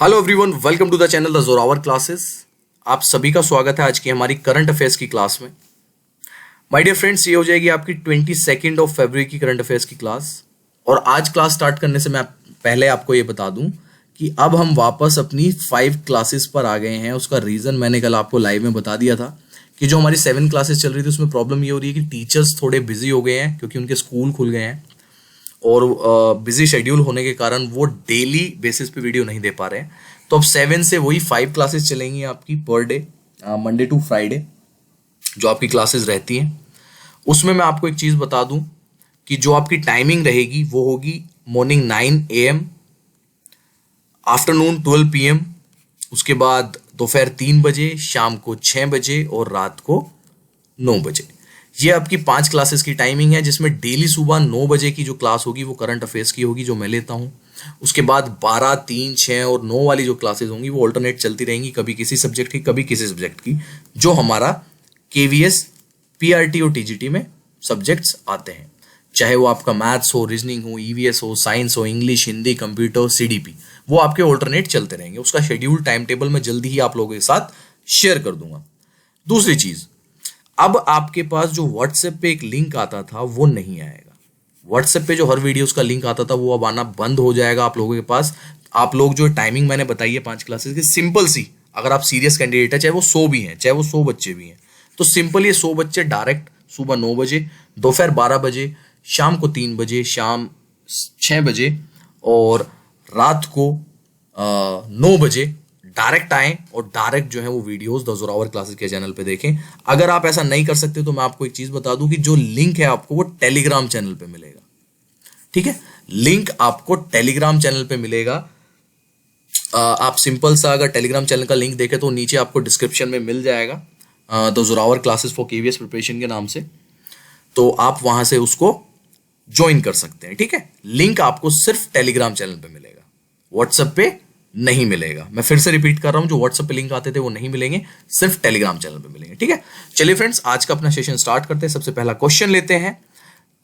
Hello everyone, welcome to the channel the Zorawar classes. आप सभी का स्वागत है आज की हमारी करंट अफेयर्स की क्लास में। माय डियर फ्रेंड्स, ये हो जाएगी आपकी 22 ऑफ फरवरी की करंट अफेयर्स की क्लास। और आज क्लास स्टार्ट करने से मैं पहले आपको ये बता दूं कि अब हम वापस अपनी 5 क्लासेस पर आ गए हैं। उसका रीज़न मैंने कल आपको लाइव में बता दिया था कि जो हमारी 7 क्लासेस चल रही थी उसमें प्रॉब्लम ये हो रही है कि टीचर्स थोड़े बिजी हो गए हैं क्योंकि उनके स्कूल खुल गए हैं और बिजी शेड्यूल होने के कारण वो डेली बेसिस पे वीडियो नहीं दे पा रहे हैं। तो अब 7 से वही 5 क्लासेस चलेंगी आपकी per day, Monday to Friday जो आपकी क्लासेस रहती हैं। उसमें मैं आपको एक चीज़ बता दूं कि जो आपकी टाइमिंग रहेगी वो होगी मॉर्निंग 9 AM, आफ्टरनून 12 PM, उसके बाद दोपहर 3 बजे, शाम को 6 बजे और रात को 9 बजे। ये आपकी 5 क्लासेस की टाइमिंग है, जिसमें डेली सुबह 9 बजे की जो क्लास होगी वो करंट अफेयर्स की होगी जो मैं लेता हूँ। उसके बाद 12, 3, 6 और 9 वाली जो क्लासेस होंगी वो ऑल्टरनेट चलती रहेंगी, कभी किसी सब्जेक्ट की कभी किसी सब्जेक्ट की, जो हमारा KVS, PRT और TGT में सब्जेक्ट्स आते हैं। चाहे वो आपका मैथ्स हो, रीजनिंग हो, EVS हो, साइंस हो, इंग्लिश, हिंदी, कंप्यूटर, CDP, वो आपके ऑल्टरनेट चलते रहेंगे। उसका शेड्यूल टाइम टेबल मैं जल्दी ही आप लोगों के साथ शेयर कर दूंगा। दूसरी चीज, अब आपके पास जो व्हाट्सएप पे एक लिंक आता था वो नहीं आएगा। व्हाट्सएप पे जो हर वीडियोस का लिंक आता था वो अब आना बंद हो जाएगा आप लोगों के पास। आप लोग जो टाइमिंग मैंने बताई है 5 क्लासेस की, सिंपल सी, अगर आप सीरियस कैंडिडेट है, चाहे वो 100 भी हैं, चाहे वो 100 बच्चे भी हैं, तो सिंपल ये 100 बच्चे डायरेक्ट सुबह 9 बजे, दोपहर 12 बजे, शाम को 3 बजे, शाम 6 बजे और रात को 9 बजे डायरेक्ट आएं और डायरेक्ट जो है वो वीडियोस द जोरावर क्लासेस के चैनल पे देखें। अगर आप ऐसा नहीं कर सकते तो मैं आपको एक चीज बता दूं कि जो लिंक है आपको वो टेलीग्राम चैनल पे मिलेगा। ठीक है, लिंक आपको टेलीग्राम चैनल पे मिलेगा। आप सिंपल सा अगर टेलीग्राम चैनल का लिंक देखें तो नीचे आपको डिस्क्रिप्शन में मिल जाएगा, the Zorawar classes for KVS preparation के नाम से, तो आप वहां से उसको ज्वाइन कर सकते हैं। ठीक है, लिंक आपको सिर्फ टेलीग्राम चैनल पे मिलेगा, व्हाट्सएप पे नहीं मिलेगा। मैं फिर से रिपीट कर रहा हूं, जो व्हाट्सएप पे लिंक आते थे वो नहीं मिलेंगे, सिर्फ टेलीग्राम चैनल पे मिलेंगे। ठीक है, चलिए फ्रेंड्स, आज का अपना सेशन स्टार्ट करते हैं। सबसे पहला क्वेश्चन लेते हैं।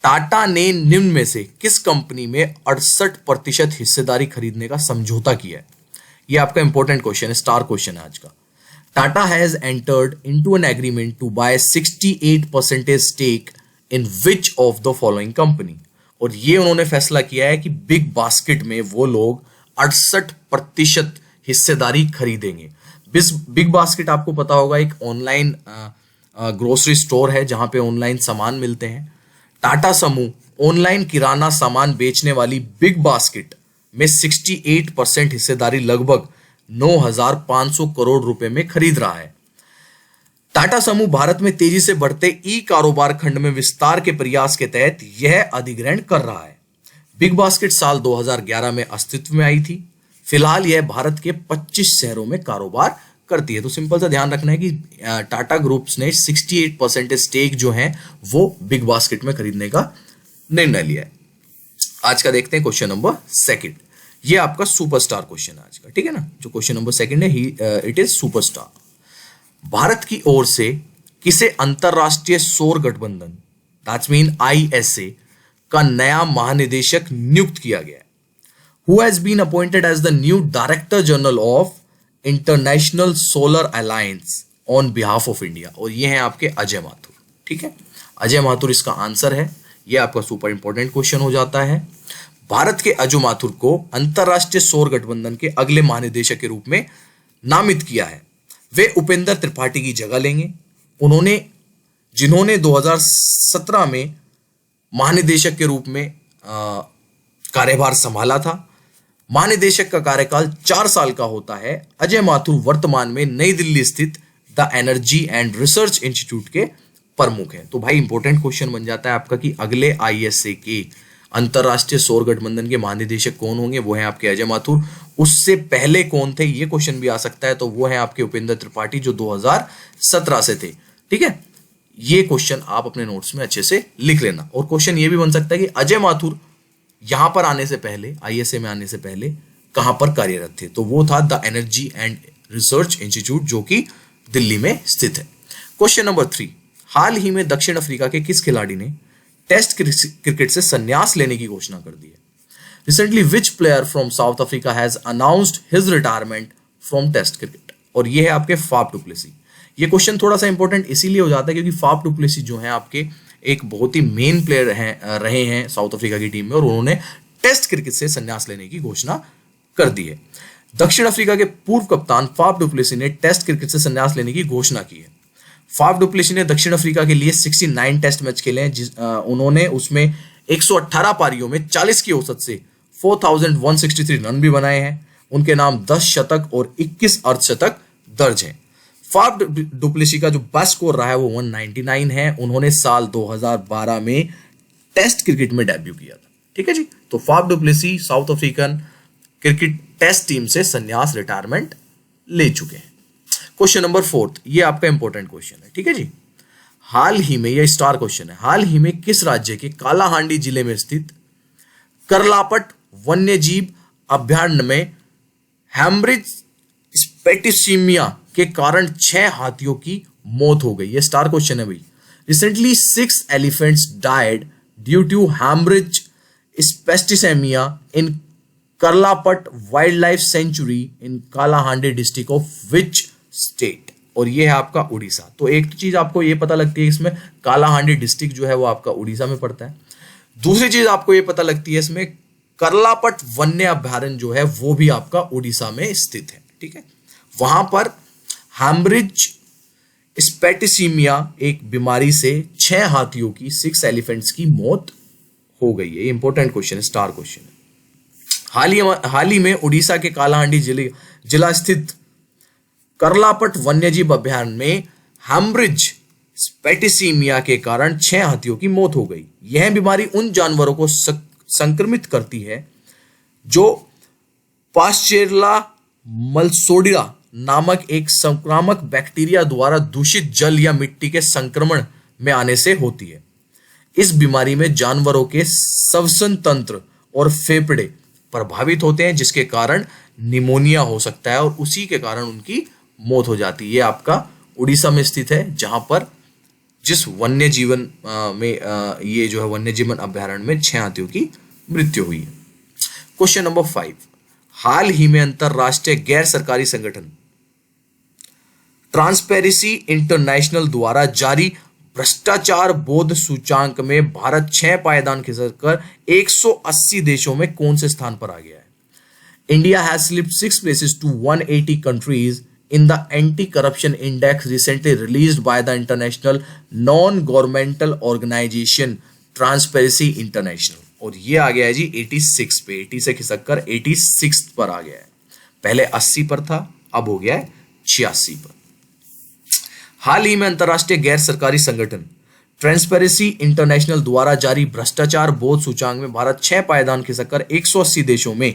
टाटा ने निम्न में से किस कंपनी में 68% हिस्सेदारी खरीदने का समझौता किया है? ये आपका इंपॉर्टेंट क्वेश्चन है, स्टार क्वेश्चन है आज का। Tata has entered into an agreement to buy 68% stake in which of the following company. और ये उन्होंने फैसला किया है कि बिग बास्केट में वो लोग 68% हिस्सेदारी खरीदेंगे। बिग बास्केट आपको पता होगा एक ऑनलाइन ग्रोसरी स्टोर है जहां पे ऑनलाइन सामान मिलते हैं। टाटा समूह ऑनलाइन किराना सामान बेचने वाली बिग बास्केट में 68% हिस्सेदारी लगभग 9,500 करोड़ रुपए में खरीद रहा है। टाटा समूह भारत में तेजी से बढ़ते कारोबार खंड में विस्तार के प्रयास के तहत यह अधिग्रहण कर रहा है। बिग बास्केट साल 2011 में अस्तित्व में आई थी। फिलहाल यह भारत के 25 शहरों में कारोबार करती है। तो सिंपल सा ध्यान रखना है कि टाटा ग्रुप्स ने 68% स्टेक जो है वो बिग बास्केट में खरीदने का निर्णय लिया है। आज का देखते हैं क्वेश्चन नंबर 2। ये आपका सुपरस्टार क्वेश्चन है आज का। ठीक है ना, जो क्वेश्चन नंबर 2 है, इट इज सुपरस्टार। भारत की ओर से किसे अंतरराष्ट्रीय सौर गठबंधन, दैट्स मीन ISA, का नया महानिदेशक नियुक्त किया गया है? Who has been appointed as the new Director General of International Solar Alliance on behalf of India? और ये हैं आपके अजय माथुर। ठीक है, अजय माथुर इसका आंसर है। ये आपका सुपर इंपॉर्टेंट क्वेश्चन हो जाता है। भारत के अजय माथुर को अंतरराष्ट्रीय सौर गठबंधन के अगले महानिदेशक के रूप में नामित किया है। वे उपेंद्र त्रिपाठी की जगह लेंगे, जिन्होंने 2017 में महानिदेशक के रूप में कार्यभार संभाला था। महानिदेशक का कार्यकाल 4 साल का होता है। अजय माथुर वर्तमान में नई दिल्ली स्थित the energy and research institute के प्रमुख हैं। तो भाई इंपॉर्टेंट क्वेश्चन बन जाता है आपका कि अगले ISA के अंतरराष्ट्रीय सौर गठबंधन के महानिदेशक कौन होंगे? वो हैं आपके अजय माथुर। उससे पहले कौन थे, ये क्वेश्चन भी आ सकता है, तो वो है आपके उपेंद्र त्रिपाठी जो 2017 से थे। ठीक है, ये क्वेश्चन आप अपने नोट्स में अच्छे से लिख लेना। और क्वेश्चन ये भी बन सकता है कि अजय माथुर यहां पर आने से पहले, ISA में आने से पहले कहां पर कार्यरत थे? तो वो था the energy and research institute जो कि दिल्ली में स्थित है। क्वेश्चन नंबर 3, हाल ही में दक्षिण अफ्रीका के किस खिलाड़ी ने टेस्ट क्रिकेट से संन्यास लेने की घोषणा कर दी है? Recently which player from South Africa has announced his retirement from test cricket, और ये है आपके फाफ डु प्लेसी। ये क्वेश्चन थोड़ा सा इंपॉर्टेंट इसीलिए हो जाता है क्योंकि फाफ डु प्लेसी जो है आपके एक बहुत ही मेन प्लेयर हैं रहे हैं साउथ अफ्रीका की टीम में, और उन्होंने टेस्ट क्रिकेट से संन्यास लेने की घोषणा कर दी है। दक्षिण अफ्रीका के पूर्व कप्तान फाफ डु प्लेसी ने टेस्ट क्रिकेट से संन्यास लेने की घोषणा की है। फाफ डु प्लेसी ने दक्षिण अफ्रीका के लिए 69 टेस्ट मैच खेले हैं, उन्होंने उसमें 118 पारियों में 40 की औसत से 4163 रन भी बनाए हैं। उनके नाम 10 शतक और 21 अर्धशतक दर्ज हैं। फाफ डु प्लेसी का जो बेस्ट स्कोर रहा है वो 199 है। उन्होंने साल 2012 में टेस्ट क्रिकेट में डेब्यू किया था। ठीक है जी, तो Faf du Plessis South African cricket test team से संन्यास रिटायरमेंट ले चुके हैं। क्वेश्चन नंबर 4, ये आपका इंपॉर्टेंट क्वेश्चन है। ठीक है जी, हाल ही में, यह स्टार क्वेश्चन है, हाल ही में किस राज्य के कालाहांडी जिले में स्थित करलापट वन्यजीव अभयारण्य में हैम्ब्रिज स्पेटिसिमिया के कारण 6 हाथियों की मौत हो गई? ये स्टार क्वेश्चन है भाई। Recently 6 elephants died due to haemorrhagic septicaemia in Karlapat wild life sanctuary in Kalahandi district of which state? और ये है आपका उड़ीसा। तो एक तो चीज आपको ये पता लगती है इसमें, कालाहांडी डिस्ट्रिक्ट जो है वो आपका उड़ीसा में पड़ता है। दूसरी चीज आपको ये पता लगती है इसमें, करलापट वन्य अभयारण्य जो है वो भी आपका उड़ीसा में स्थित है। ठीक है, वहां पर हैम्ब्रिज स्पेटिसिमिया एक बीमारी से 6 हाथियों की, 6 एलिफेंट्स की मौत हो गई है। ये इंपॉर्टेंट क्वेश्चन है, स्टार क्वेश्चन है। हाल ही में उड़ीसा के कालाहांडी जिला स्थित करलापट वन्यजीव अभयारण्य में हैम्ब्रिज स्पेटिसिमिया के कारण 6 हाथियों की मौत हो गई। यह बीमारी उन जानवरों को संक्रमित करती है जो पाश्चेरला मल्सोडिया नामक एक संक्रामक बैक्टीरिया द्वारा दूषित जल या मिट्टी के संक्रमण में आने से होती है। इस बीमारी में जानवरों के श्वसन तंत्र और फेफड़े प्रभावित होते हैं, जिसके कारण निमोनिया हो सकता है और उसी के कारण उनकी मौत हो जाती है। ये आपका उड़ीसा में स्थित है, जहां पर जिस वन्य जीवन में ये जो है वन्य जीवन अभयारण्य में 6 हाथियों की मृत्यु हुई है। क्वेश्चन नंबर 5, हाल ही में अंतरराष्ट्रीय गैर सरकारी संगठन ट्रांसपेरेंसी इंटरनेशनल द्वारा जारी भ्रष्टाचार बोध सूचांक में भारत 6 पायदान खिसककर 180 देशों में कौन से स्थान पर आ गया है? India has slipped 6 places to 180 countries in the anti-corruption index recently released by the international non-governmental organization Transparency International, और ये आ गया है जी 86 पे, 80 से खिसक कर 86 पर आ गया है। पहले 80 पर था, अब हो गया है 86 पर। हाल ही में अंतरराष्ट्रीय गैर सरकारी संगठन ट्रांसपेरेंसी इंटरनेशनल द्वारा जारी भ्रष्टाचार बोध सूचांक में भारत 6 पायदान खिसककर 180 देशों में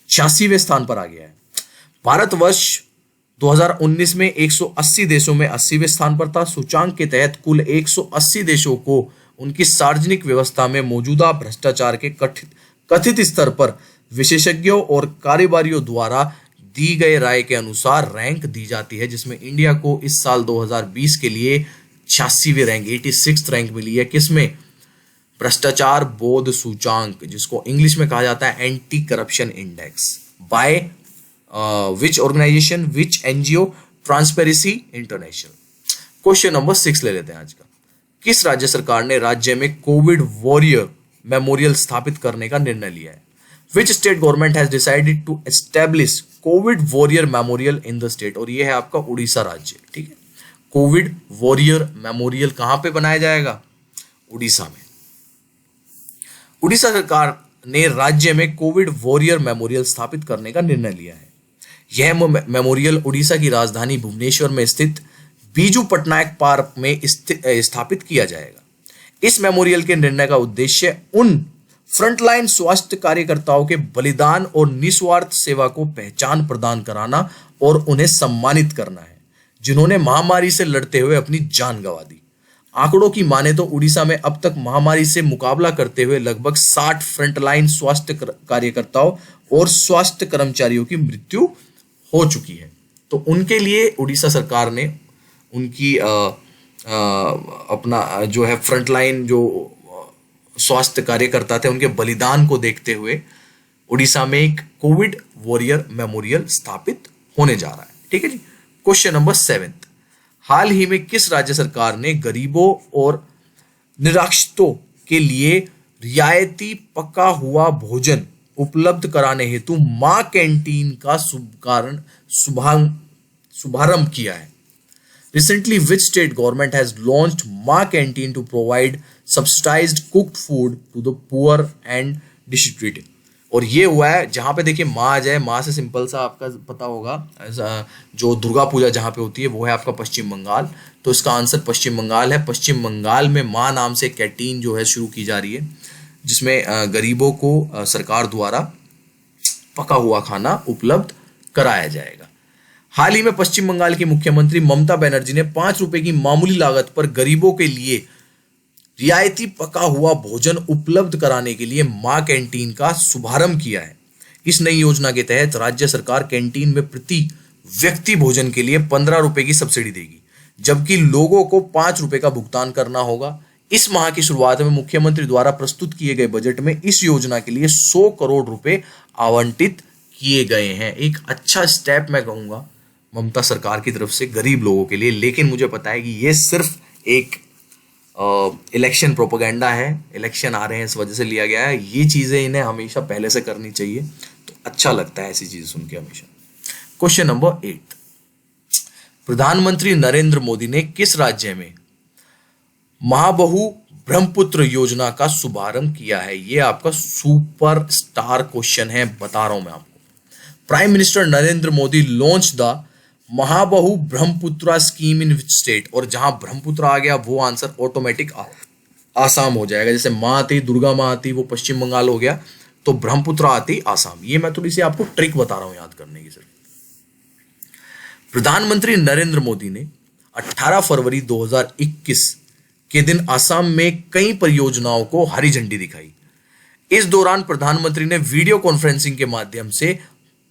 86वें स्थान पर आ गया है। भारत वर्ष 2019 में 180 देशों में 80वें स्थान पर था। सूचांक के तहत कुल 180 देशों को उनकी सार्वजनिक व्यवस्था में मौजूदा भ्रष्टाचार के कथित स्तर पर विशेषज्ञों और कारोबारियों द्वारा दी गई राय के अनुसार रैंक दी जाती है, जिसमें इंडिया को इस साल 2020 के लिए 86वीं रैंक, 86th रैंक मिली है। किसमें? भ्रष्टाचार बोध सूचांक, जिसको इंग्लिश में कहा जाता है anti corruption index, by which organization, which NGO? Transparency International. Question number 6 ले लेते हैं आज का। किस राज्य सरकार ने राज्य में कोविड वॉरियर मेमोरियल स्थापित करने का निर्णय लिया है? Which state government has decided to establish Covid warrior memorial in the state? और ये है आपका उड़ीसा राज्य। ठीक है, कोविड वॉरियर मेमोरियल कहां पे बनाया जाएगा? उड़ीसा में। उड़ीसा सरकार ने राज्य में कोविड वॉरियर मेमोरियल स्थापित करने का निर्णय लिया है। यह मेमोरियल उड़ीसा की राजधानी भुवनेश्वर में स्थित बीजू पटनायक पार्क में स्थापित किया जाएगा। इस मेमोरियल के निर्णय का उद्देश्य उन फ्रंटलाइन स्वास्थ्य कार्यकर्ताओं के बलिदान और निस्वार्थ सेवा को पहचान प्रदान कराना और उन्हें सम्मानित करना है, जिन्होंने महामारी से लड़ते हुए अपनी जान गंवा दी। आंकड़ों की माने तो उड़ीसा में अब तक महामारी से मुकाबला करते हुए लगभग 60 फ्रंटलाइन स्वास्थ्य कार्यकर्ताओं और स्वास्थ्य कर्मचारियों की मृत्यु हो चुकी है। तो उनके लिए उड़ीसा सरकार ने उनकी अपना जो है फ्रंटलाइन जो स्वास्थ्य कार्यकर्ता थे उनके बलिदान को देखते हुए उड़ीसा में एक कोविड वॉरियर मेमोरियल स्थापित होने जा रहा है। ठीक है जी। क्वेश्चन नंबर 7, हाल ही में किस राज्य सरकार ने गरीबों और निराश्रितों के लिए रियायती पका हुआ भोजन उपलब्ध कराने हेतु मां कैंटीन का शुभारंभ किया है? Recently, which state government has launched Ma Canteen to provide subsidized cooked food to the poor and destitute? और ये हुआ है जहाँ पे देखिए माँ आ जाए, माँ से सिंपल सा आपका पता होगा, जो दुर्गा पूजा जहाँ पे होती है वो है आपका पश्चिम बंगाल। तो इसका आंसर पश्चिम बंगाल है। पश्चिम बंगाल में माँ नाम से कैंटीन जो है शुरू की जा रही है, जिसमें गरीबों को सरकार द्वारा पका हुआ खाना उपलब्ध कराया जाएगा। हाल ही में पश्चिम बंगाल की मुख्यमंत्री ममता बनर्जी ने 5 रुपए की मामूली लागत पर गरीबों के लिए रियायती पका हुआ भोजन उपलब्ध कराने के लिए मां कैंटीन का शुभारंभ किया है। इस नई योजना के तहत राज्य सरकार कैंटीन में प्रति व्यक्ति भोजन के लिए 15 रुपए की सब्सिडी देगी, जबकि लोगों को 5 रुपए का भुगतान करना होगा। इस माह की शुरुआत में मुख्यमंत्री द्वारा प्रस्तुत किए गए बजट में इस योजना के लिए 100 करोड़ रुपए आवंटित किए गए हैं। एक अच्छा स्टेप मैं कहूंगा ममता सरकार की तरफ से गरीब लोगों के लिए, लेकिन मुझे पता है कि ये सिर्फ एक इलेक्शन प्रोपेगेंडा है, इलेक्शन आ रहे हैं इस वजह से लिया गया है। ये चीजें इन्हें हमेशा पहले से करनी चाहिए, तो अच्छा लगता है ऐसी चीजें सुन के हमेशा। क्वेश्चन नंबर 8, प्रधानमंत्री नरेंद्र मोदी ने किस राज्य में महाबहु ब्रह्मपुत्र योजना का शुभारंभ किया है? ये आपका सुपर स्टार क्वेश्चन है, बता रहा हूं मैं आपको। Prime minister Narendra Modi launch the Mahabahu Brahmaputra scheme in which state? और जहां ब्रह्मपुत्र आ गया वो आंसर ऑटोमेटिक आसाम हो जाएगा। जैसे माँ आती, दुर्गा माँ आती, वो पश्चिम बंगाल हो गया, तो ब्रह्मपुत्र आती आसाम। ये मैं थोड़ी सी आपको ट्रिक बता रहा हूं याद करने की। सिर्फ प्रधानमंत्री नरेंद्र मोदी ने 18 फरवरी 2021 के दिन आसाम में कई परियोजनाओं को हरी झंडी दिखाई। इस दौरान प्रधानमंत्री ने वीडियो कॉन्फ्रेंसिंग के माध्यम से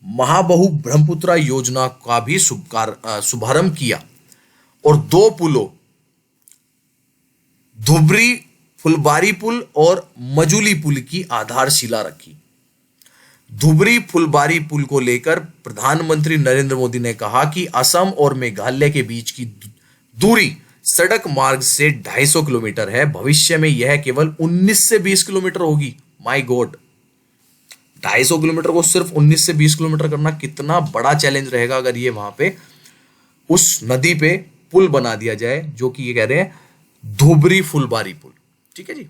महाबहु ब्रह्मपुत्र योजना का भी शुभारंभ किया और 2 पुलों, धुबरी फुलबारी पुल और मजुली पुल की आधारशिला रखी। धुबरी फुलबारी पुल को लेकर प्रधानमंत्री नरेंद्र मोदी ने कहा कि असम और मेघालय के बीच की दूरी सड़क मार्ग से 250 किलोमीटर है। भविष्य में यह केवल 19 से 20 किलोमीटर होगी। माय गॉड, 250 किलोमीटर को सिर्फ 19 से 20 किलोमीटर करना कितना बड़ा चैलेंज रहेगा अगर ये वहां पे उस नदी पे पुल बना दिया जाए, जो कि ये कह रहे हैं धुबरी फुलबारी पुल। ठीक है जी।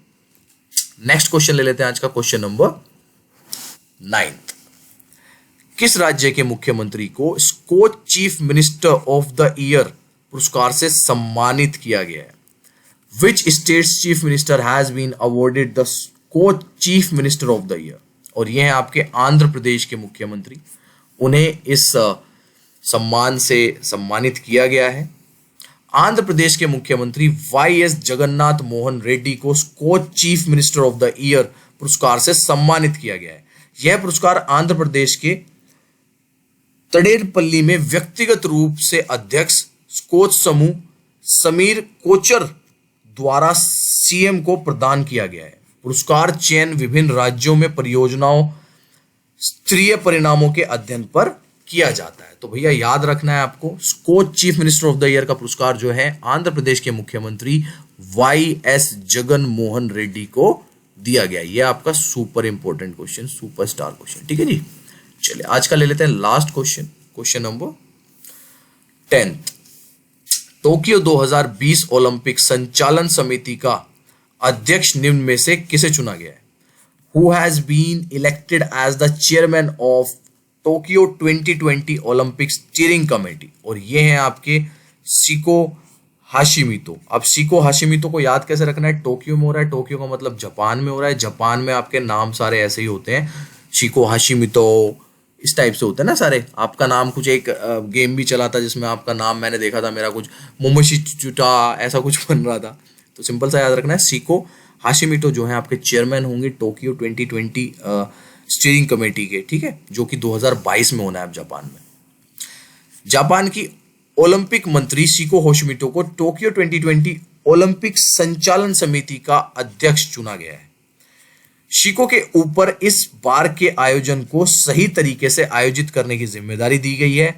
नेक्स्ट क्वेश्चन ले लेते हैं आज का, क्वेश्चन नंबर 9। किस राज्य के मुख्यमंत्री को Skoch chief minister of the year पुरस्कार से सम्मानित किया गया है? Which state's chief minister has been awarded the Skoch chief minister of the year? और ये हैं आपके आंध्र प्रदेश के मुख्यमंत्री, उन्हें इस सम्मान से सम्मानित किया गया है। आंध्र प्रदेश के मुख्यमंत्री वाई.एस. जगन्नाथ मोहन रेड्डी को Skoch chief minister of the year पुरस्कार से सम्मानित किया गया है। यह पुरस्कार आंध्र प्रदेश के तडेरपल्ली में व्यक्तिगत रूप से अध्यक्ष स्कोच समूह समीर कोचर द्वारा सीएम को प्रदान किया गया है। पुरस्कार चयन विभिन्न राज्यों में परियोजनाओं स्तरीय परिणामों के अध्ययन पर किया जाता है। तो भैया याद रखना है आपको, Skoch chief minister of the year का पुरस्कार जो है आंध्र प्रदेश के मुख्यमंत्री वाई.एस. जगन मोहन रेड्डी को दिया गया। यह आपका super important question, super star question. ठीक है जी। चलिए आज का ले लेते हैं last question, question number 10। Tokyo 2020 Olympic संचालन समिति का अध्यक्ष निम्न में से किसे चुना गया है? Who has been elected as the chairman of Tokyo 2020 Olympic steering committee? और ये हैं आपके शिको हाशिमितो। अब शिको हाशिमितो को याद कैसे रखना है? टोक्यो में हो रहा है, टोक्यो का मतलब जापान में हो रहा है, जापान में आपके नाम सारे ऐसे ही होते हैं, शिको हाशिमितो इस टाइप से होता है ना सारे। आपका नाम कुछ एक गेम भी चला था जिसमें आपका नाम मैंने देखा था, मेरा कुछ मोमोशी चुटा ऐसा कुछ बन रहा था। तो सिंपल सा याद रखना है, शिको हाशिमितो जो है आपके चेयरमैन होंगे टोक्यो 2020 स्टीयरिंग कमेटी के। ठीक है, जो कि 2022 में होना है जापान में। जापान की ओलंपिक मंत्री शिको हाशिमितो को टोक्यो 2020 ओलंपिक संचालन समिति का अध्यक्ष चुना गया है। शिको के ऊपर इस बार के आयोजन को सही तरीके से आयोजित करने की जिम्मेदारी दी गई है।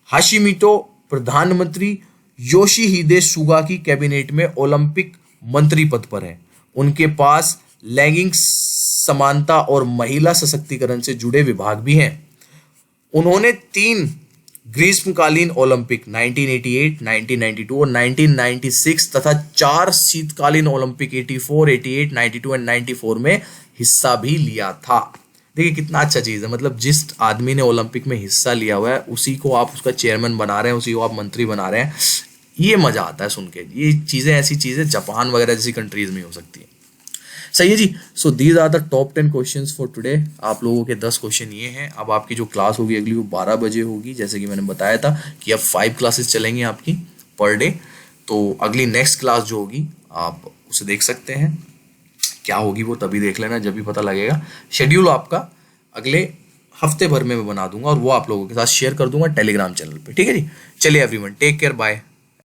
हाशिमितो प्रधानमंत्री योशिहिदे सुगा की कैबिनेट में ओलंपिक मंत्री पद पर है। उनके पास लैंगिक समानता और महिला सशक्तिकरण से जुड़े विभाग भी हैं। उन्होंने 3 ग्रीष्मकालीन ओलंपिक 1988, 1992 और 1996 तथा 4 शीतकालीन ओलंपिक 84, 88, 92 एंड 94 में हिस्सा भी लिया था। देखिए कितना अच्छा चीज है, मतलब जिस आदमी ने ओलंपिक में हिस्सा लिया हुआ है उसी को आप उसका चेयरमैन बना रहे हैं, उसी को आप मंत्री बना रहे हैं। ये मजा आता है सुन के। ये चीजें, ऐसी चीजें जापान वगैरह जैसी कंट्रीज में हो सकती है। सही है जी। So these are the top 10 questions for today. आप लोगों के 10 क्वेश्चन ये हैं। अब आपकी जो क्लास होगी अगली वो 12 बजे होगी, जैसे कि मैंने बताया था कि अब 5 क्लासेस चलेंगी आपकी पर डे। तो अगली नेक्स्ट क्लास जो होगी आप उसे देख सकते हैं, क्या होगी वो तभी देख लेना जब भी पता लगेगा। शेड्यूल आपका अगले हफ्ते भर में मैं बना दूंगा और वो आप लोगों के साथ शेयर कर दूंगा टेलीग्राम चैनल पे। ठीक है जी। चलिए एवरीवन, टेक केयर, बाय।